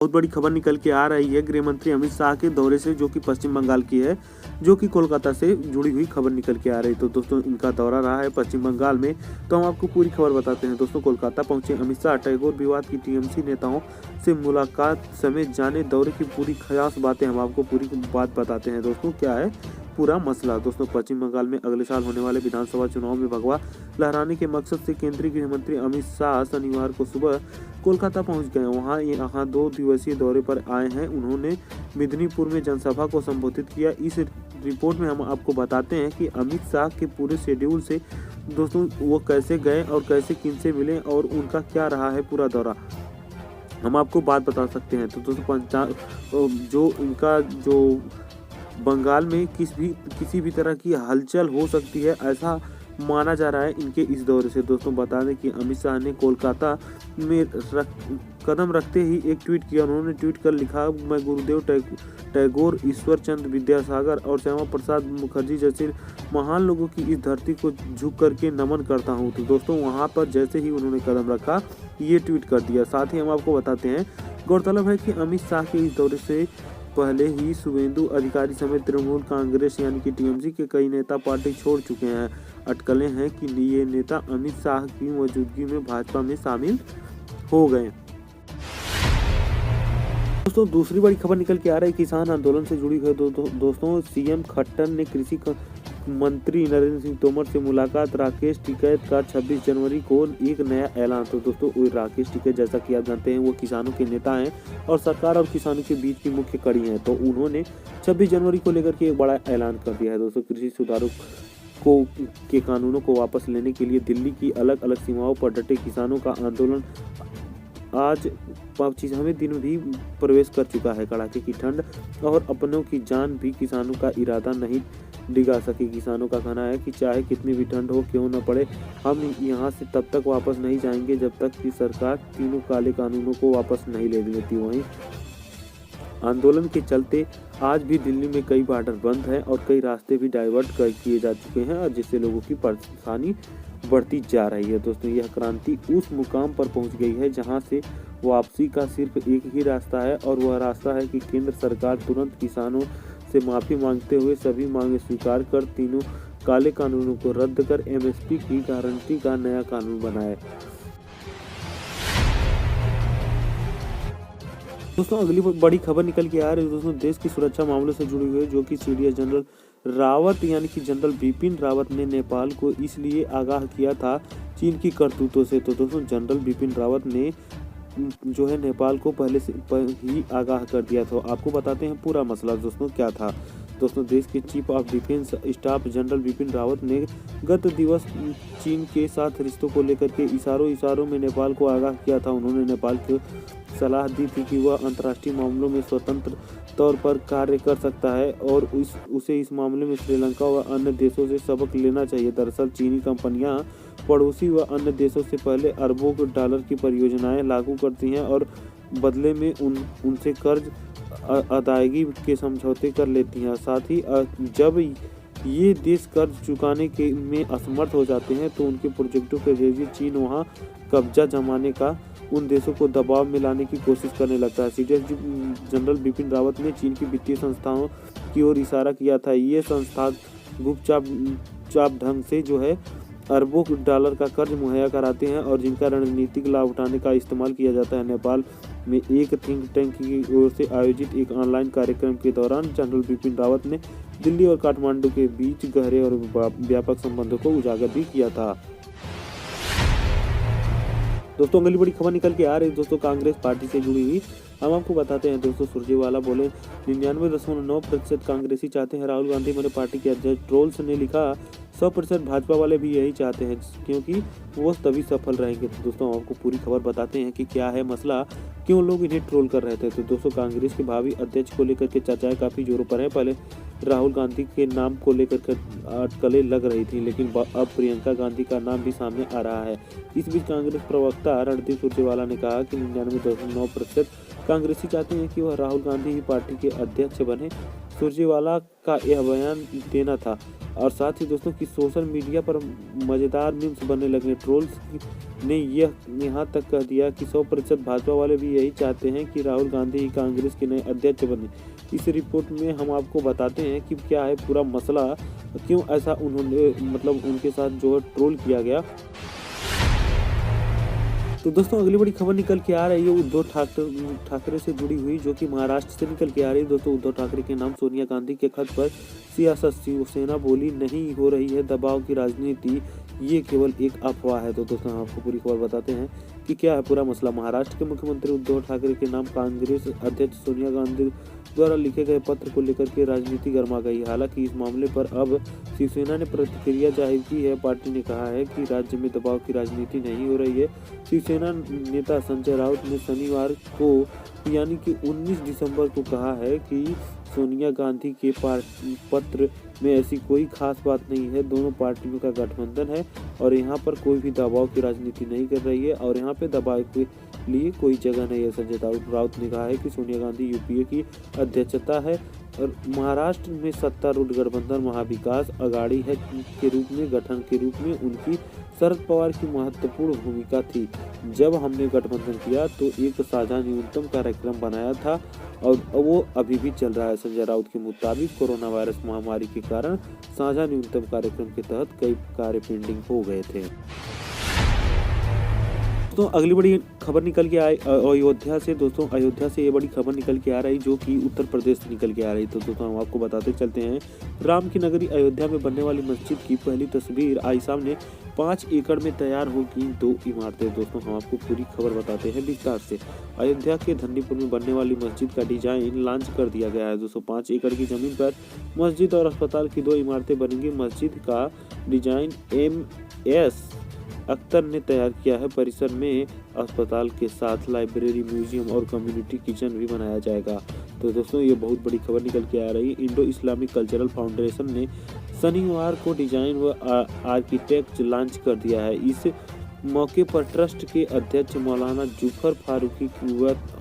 बहुत बड़ी खबर निकल के आ रही है गृह मंत्री अमित शाह के दौरे से, जो कि पश्चिम बंगाल की है, जो कि कोलकाता से जुड़ी हुई खबर निकल के आ रही है। तो दोस्तों इनका दौरा रहा है पश्चिम बंगाल में, तो हम आपको पूरी खबर बताते हैं। दोस्तों कोलकाता पहुंचे अमित शाह, टैगोर विवाद की टीएमसी नेताओं से मुलाकात समेत जाने दौरे की पूरी खास बातें हम आपको पूरी बात बताते हैं। दोस्तों क्या है पूरा मसला। दोस्तों पश्चिम बंगाल में अगले साल होने वाले विधानसभा चुनाव में भगवा लहराने के मकसद से केंद्रीय गृह मंत्री अमित शाह शनिवार को सुबह कोलकाता पहुंच गए। वहां यहाँ 2 दिवसीय दौरे पर आए हैं। उन्होंने मिदनीपुर में जनसभा को संबोधित किया। इस रिपोर्ट में हम आपको बताते हैं कि अमित शाह के पूरे शेड्यूल से दोस्तों वो कैसे गए और कैसे किनसे मिले और उनका क्या रहा है पूरा दौरा, हम आपको बात बता सकते हैं। तो दोस्तों जो इनका जो बंगाल में किसी भी तरह की हलचल हो सकती है, ऐसा माना जा रहा है इनके इस दौरे से। दोस्तों बता दें कि अमित शाह ने कोलकाता में कदम रखते ही एक ट्वीट किया। उन्होंने ट्वीट कर लिखा, मैं गुरुदेव टैगोर, ईश्वर चंद्र विद्यासागर और श्यामा प्रसाद मुखर्जी जैसे महान लोगों की इस धरती को झुक करके नमन करता हूँ। तो दोस्तों वहाँ पर जैसे ही उन्होंने कदम रखा ये ट्वीट कर दिया। साथ ही हम आपको बताते हैं, गौरतलब है कि अमित शाह के इस दौरे से पहले ही शुवेंदु अधिकारी समेत तृणमूल कांग्रेस यानी कि टीएमसी के कई नेता पार्टी छोड़ चुके हैं। अटकलें हैं कि ये नेता अमित शाह की मौजूदगी में भाजपा में शामिल हो गए। दोस्तों दूसरी बड़ी खबर निकल के आ रही है किसान आंदोलन से जुड़ी है। दोस्तों सीएम खट्टर ने कृषि मंत्री नरेंद्र सिंह तोमर से मुलाकात। राकेश टिकैत का 26 जनवरी को एक नया ऐलान। तो दोस्तों राकेश टिकैत जैसा कि आप जानते हैं वो किसानों के नेता हैं और सरकार और किसानों के बीच की मुख्य कड़ी हैं। तो उन्होंने 26 जनवरी को लेकर के एक बड़ा ऐलान कर दिया है। दोस्तों कृषि सुधारों के कानूनों को वापस लेने के लिए दिल्ली की अलग अलग सीमाओं पर डटे किसानों का आंदोलन आज 25वें दिन भी प्रवेश कर चुका है। कड़ाके की ठंड और अपनों की जान भी किसानों का इरादा नहीं डिगा सकी। किसानों का कहना है कि चाहे कितनी भी ठंड हो क्यों न पड़े, हम यहां से तब तक वापस नहीं जाएंगे जब तक कि सरकार तीनों काले कानूनों को वापस नहीं ले लेती। वहीं आंदोलन के चलते आज भी दिल्ली में कई बॉर्डर बंद हैं और कई रास्ते भी डाइवर्ट किए जा चुके हैं, और जिससे लोगों की परेशानी बढ़ती जा रही है। दोस्तों यह क्रांति उस मुकाम पर पहुंच गई है जहां से वापसी का सिर्फ एक ही रास्ता है, और वह रास्ता है कि केंद्र सरकार तुरंत किसानों से माफी मांगते हुए सभी मांगे स्वीकार कर तीनों काले कानूनों को रद्द कर एमएसपी की गारंटी का नया कानून बनाए। दोस्तों अगली बड़ी खबर निकल के आ रही है दोस्तों देश की सुरक्षा मामलों से जुड़ी हुई है, जो कि सीडीएस जनरल रावत यानी कि जनरल बिपिन रावत ने नेपाल को इसलिए आगाह किया था चीन की करतूतों से। तो दोस्तों जनरल बिपिन रावत ने जो है नेपाल को पहले से ही आगाह कर दिया। तो आपको बताते हैं पूरा मसला दोस्तों क्या था। दोस्तों देश के chief of defence staff general Bipin Rawat ने गत दिवस चीन के साथ रिश्तों को लेकर के इशारों में नेपाल को आगाह किया था। उन्होंने नेपाल को सलाह दी थी कि वह अंतर्राष्ट्रीय मामलों में स्वतंत्र तौर पर कार्य कर सकता है और उसे इस मामले में श्रीलंका व अन्य देशों से सबक लेना चाहिए। दरअसल चीनी कंपनियां पड़ोसी व अन्य देशों से पहले अरबों डॉलर की परियोजनाएं लागू करती हैं और बदले में उनसे कर्ज अदायगी के समझौते कर लेती हैं। साथ ही जब ये देश कर्ज चुकाने के में असमर्थ हो जाते हैं तो उनके प्रोजेक्टों के जरिए चीन वहां कब्जा जमाने का उन देशों को दबाव में लाने की कोशिश करने लगता है। सीडीएस जनरल बिपिन ने चीन की वित्तीय संस्थाओं की ओर इशारा किया था। ये संस्था गुपचाप ढंग से जो है अरबों डॉलर का कर्ज मुहैया कराते हैं और जिनका रणनीतिक लाभ उठाने का इस्तेमाल किया जाता है। नेपाल में एक थिंक टैंक की ओर से आयोजित एक ऑनलाइन कार्यक्रम के दौरान जनरल बिपिन रावत ने दिल्ली और काठमांडू के बीच गहरे और व्यापक संबंधों को उजागर भी किया था। दोस्तों अगली बड़ी खबर निकल के आ रही है दोस्तों कांग्रेस पार्टी से जुड़ी हुई, हम आपको बताते हैं। दोस्तों सुरजेवाला बोले 99.9% कांग्रेसी चाहते हैं राहुल गांधी मेरे पार्टी के अध्यक्ष। ट्रोल्स ने लिखा 100% भाजपा वाले भी यही चाहते हैं क्योंकि वो तभी सफल रहेंगे। तो दोस्तों आपको पूरी खबर बताते हैं कि क्या है मसला, क्यों लोग इन्हें ट्रोल कर रहे थे। तो दोस्तों कांग्रेस के भावी अध्यक्ष को लेकर के चर्चाएं काफी जोरों पर है। पहले राहुल गांधी के नाम को लेकर अटकलें लग रही थी, लेकिन अब प्रियंका गांधी का नाम भी सामने आ रहा है। इस बीच कांग्रेस प्रवक्ता रणदीप सुरजेवाला ने कहा कि 99.9% कांग्रेसी चाहते हैं कि वह राहुल गांधी ही पार्टी के अध्यक्ष बने। सुरजेवाला का यह बयान देना था। और साथ ही दोस्तों कि सोशल मीडिया पर मज़ेदार मीम्स बनने लगे। ट्रोल्स ने यह यहाँ तक कह दिया कि 100% भाजपा वाले भी यही चाहते हैं कि राहुल गांधी ही कांग्रेस के नए अध्यक्ष बने। इस रिपोर्ट में हम आपको बताते हैं कि क्या है पूरा मसला, क्यों ऐसा उन्होंने मतलब उनके साथ जो है ट्रोल किया गया। तो दोस्तों अगली बड़ी खबर निकल के आ रही है उद्धव ठाकरे से जुड़ी हुई, जो कि महाराष्ट्र से निकल के आ रही है। दोस्तों उद्धव ठाकरे के नाम सोनिया गांधी के खत पर सियासत, शिवसेना बोली नहीं हो रही है दबाव की राजनीति, ये केवल एक अफवाह है। तो दोस्तों हम आपको पूरी खबर बताते हैं कि क्या है पूरा मसला। महाराष्ट्र के मुख्यमंत्री उद्धव ठाकरे के नाम कांग्रेस अध्यक्ष सोनिया गांधी द्वारा लिखे गए पत्र को लेकर के राजनीति गर्मा गई। हालांकि इस मामले पर अब शिवसेना ने प्रतिक्रिया जाहिर की है। पार्टी ने कहा है कि राज्य में दबाव की राजनीति नहीं हो रही है। शिवसेना नेता संजय राउत ने शनिवार को यानी कि 19 दिसंबर को कहा है कि सोनिया गांधी के पत्र में ऐसी कोई खास बात नहीं है। दोनों पार्टियों का गठबंधन है और यहाँ पर कोई भी दबाव की राजनीति नहीं कर रही है और यहाँ पे दबाव के लिए कोई जगह नहीं है। संजय राउत ने कहा है कि सोनिया गांधी यूपीए की अध्यक्षता है और महाराष्ट्र में सत्तारूढ़ गठबंधन महाविकास अघाड़ी है के रूप में गठन के रूप में उनकी शरद पवार की महत्वपूर्ण भूमिका थी। जब हमने गठबंधन किया तो एक साझा न्यूनतम कार्यक्रम बनाया था और वो अभी भी चल रहा है। संजय राउत के मुताबिक कोरोना वायरस महामारी के कारण साझा न्यूनतम कार्यक्रम के तहत कई कार्य पेंडिंग हो गए थे। तो अगली बड़ी खबर निकल के आई अयोध्या से। दोस्तों अयोध्या से ये बड़ी खबर निकल के आ रही जो कि उत्तर प्रदेश से निकल के आ रही। तो दोस्तों हम आपको बताते चलते हैं, राम की नगरी अयोध्या में बनने वाली मस्जिद की पहली तस्वीर आई सामने। 5 एकड़ में तैयार होगी 2 इमारतें। दोस्तों हम आपको पूरी खबर बताते हैं विस्तार से। अयोध्या के धन्नीपुर में बनने वाली मस्जिद का डिजाइन लॉन्च कर दिया गया है। 205 एकड़ की जमीन पर मस्जिद और अस्पताल की 2 इमारतें बनेंगी। मस्जिद का डिजाइन MS अख्तर ने तैयार किया है। परिसर में अस्पताल के साथ लाइब्रेरी, म्यूजियम और कम्युनिटी किचन भी बनाया जाएगा। तो दोस्तों ये बहुत बड़ी खबर निकल के आ रही है। इंडो इस्लामिक कल्चरल फाउंडेशन ने शनिवार को डिजाइन व आर्किटेक्ट लॉन्च कर दिया है। इस मौके पर ट्रस्ट के अध्यक्ष मौलाना जुफर फारूकी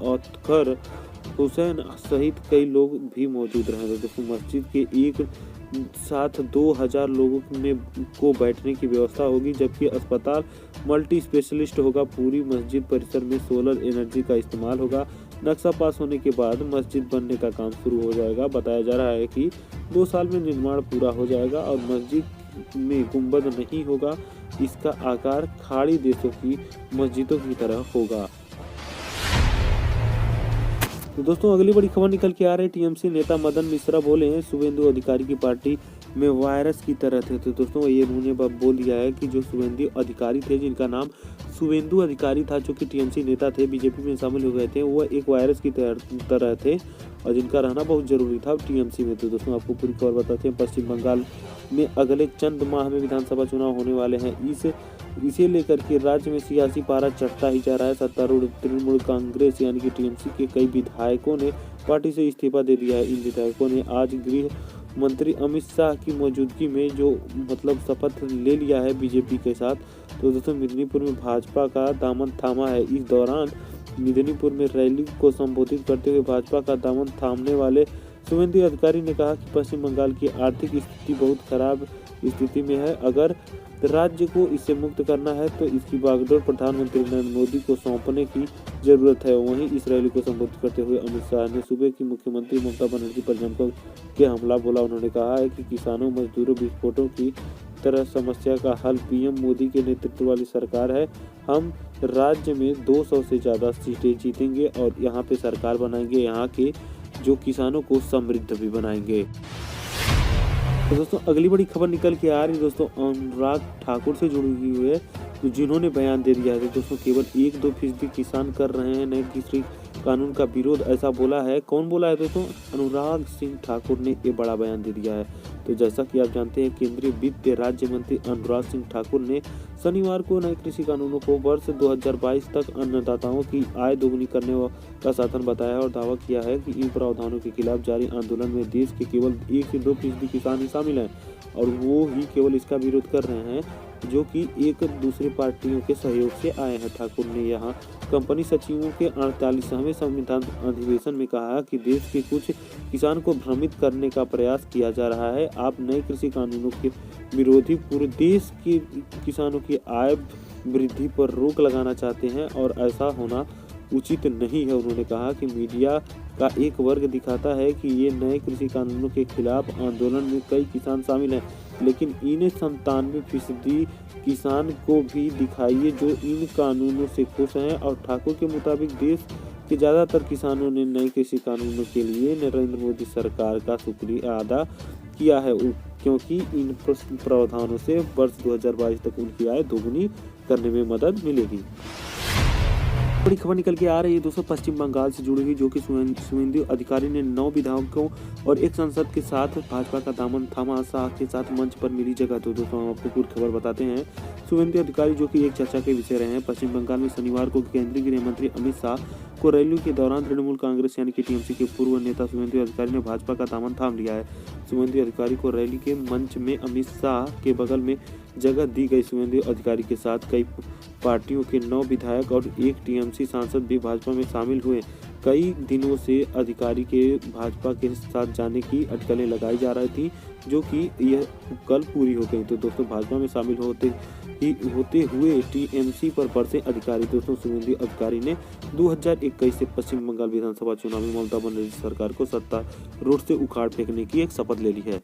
और हुसैन सहित कई लोग भी मौजूद रहे। तो दोस्तों मस्जिद के एक साथ 2000 लोगों को बैठने की व्यवस्था होगी, जबकि अस्पताल मल्टी स्पेशलिस्ट होगा। पूरी मस्जिद परिसर में सोलर एनर्जी का इस्तेमाल होगा। नक्शा पास होने के बाद मस्जिद बनने का काम शुरू हो जाएगा। बताया जा रहा है कि 2 साल में निर्माण पूरा हो जाएगा और मस्जिद में गुंबद नहीं होगा। इसका आकार खाड़ी देशों की मस्जिदों की तरह होगा। तो दोस्तों अगली बड़ी खबर निकल के आ रही है। टीएमसी नेता मदन मिश्रा बोले हैं शुभेंदु अधिकारी की पार्टी में वायरस की तरह थे। तो दोस्तों ये उन्होंने बोल दिया है कि जो शुभेंदु अधिकारी थे, जिनका नाम शुभेंदु अधिकारी था, जो कि टीएमसी नेता थे, बीजेपी में शामिल हो गए थे, वो एक वायरस की तरह थे और जिनका रहना बहुत जरूरी था टीएमसी में। तो दोस्तों आपको पूरी खबर बताते हैं। पश्चिम बंगाल में अगले चंद माह में विधानसभा चुनाव होने वाले हैं। इसे लेकर के राज्य में सियासी पारा चढ़ता ही जा रहा है। सत्तारूढ़ तृणमूल कांग्रेस यानी कि टीएमसी के कई विधायकों ने पार्टी से इस्तीफा दे दिया है। इन विधायकों ने आज गृह मंत्री अमित शाह की मौजूदगी में जो शपथ ले लिया है बीजेपी के साथ। तो दोस्तों मेदिनीपुर में भाजपा का दामन थामा है। इस दौरान मेदिनीपुर में रैली को संबोधित करते हुए भाजपा का दामन थामने वाले शुभेंदु अधिकारी ने कहा कि पश्चिम बंगाल की आर्थिक स्थिति बहुत खराब स्थिति में है। अगर राज्य को इससे मुक्त करना है तो इसकी बागडोर प्रधानमंत्री नरेंद्र मोदी को सौंपने की जरूरत है। वहीं इस रैली को संबोधित करते हुए अमित शाह ने सूबे की मुख्यमंत्री ममता बनर्जी पर जमकर के हमला बोला। उन्होंने कहा है कि किसानों, मजदूरों, विस्फोटों की तरह समस्या का हल पीएम मोदी के नेतृत्व वाली सरकार है। हम राज्य में 200 से ज्यादा सीटें जीतेंगे और यहाँ पे सरकार बनाएंगे, यहाँ के जो किसानों को समृद्ध भी बनाएंगे। तो दोस्तों अगली बड़ी खबर निकल के आ रही है दोस्तों अनुराग ठाकुर से जुड़ी हुई है, तो जिन्होंने बयान दे दिया है। दोस्तों केवल 1-2% किसान कर रहे हैं नए कृषि कानून का विरोध, ऐसा बोला है। कौन बोला है दोस्तों? अनुराग सिंह ठाकुर ने ये बड़ा बयान दे दिया है। तो जैसा कि आप जानते हैं केंद्रीय वित्त राज्य मंत्री अनुराग सिंह ठाकुर ने शनिवार को नए कृषि कानूनों को वर्ष 2022 तक अन्नदाताओं की आय दोगुनी करने का साधन बताया और दावा किया है कि इन प्रावधानों के खिलाफ जारी आंदोलन में देश के केवल 1 से 2% किसान ही शामिल हैं और वो ही केवल इसका विरोध कर रहे हैं। जो कि एक दूसरे पार्टियों के सहयोग से आए हैं। ठाकुर ने यहां कंपनी सचिवों के 48वें संविधान अधिवेशन में कहा कि देश के कुछ किसान को भ्रमित करने का प्रयास किया जा रहा है। आप नए कृषि कानूनों के विरोधी पूरे देश के किसानों की आय वृद्धि पर रोक लगाना चाहते हैं और ऐसा होना उचित नहीं है। उन्होंने कहा कि मीडिया का एक वर्ग दिखाता है कि ये नए कृषि कानूनों के खिलाफ आंदोलन में कई किसान शामिल हैं, लेकिन इन 97% किसान को भी दिखाइए जो इन कानूनों से खुश हैं। और ठाकुर के मुताबिक देश के ज़्यादातर किसानों ने नए कृषि कानूनों के लिए नरेंद्र मोदी सरकार का शुक्रिया अदा किया है, क्योंकि इन प्रावधानों से वर्ष 2022 तक उनकी आय दोगुनी करने में मदद मिलेगी। बड़ी खबर निकल के आ रही है दोस्तों पश्चिम बंगाल से जुड़ी हुई, जो कि शुभेंदु अधिकारी ने 9 विधायकों और एक सांसद के साथ भाजपा का दामन थामा। शाह के साथ मंच पर मिली जगह। तो दोस्तों हम आपको पूरी खबर बताते हैं। शुभेंदु अधिकारी जो कि एक चर्चा के विषय रहे हैं। पश्चिम बंगाल में शनिवार को केंद्रीय गृह मंत्री अमित शाह को रैली के दौरान तृणमूल कांग्रेस यानी कि टीएमसी के पूर्व नेता शुभेंदु अधिकारी ने भाजपा का दामन थाम लिया है। शुभेंदु अधिकारी को रैली के मंच में अमित शाह के बगल में जगह दी गई। शुभेंदु अधिकारी के साथ कई पार्टियों के 9 विधायक और एक टीएमसी सांसद भी भाजपा में शामिल हुए। कई दिनों से अधिकारी के भाजपा के साथ जाने की अटकलें लगाई जा रही थी, जो कि यह कल पूरी हो गई। तो दोस्तों भाजपा में शामिल होते हुए टीएमसी पर बरसे अधिकारी। दोस्तों शुभेंदु अधिकारी ने 2021 से पश्चिम बंगाल विधानसभा चुनाव में ममता बनर्जी सरकार को सत्तारूढ़ से उखाड़ फेंकने की एक शपथ ले ली है।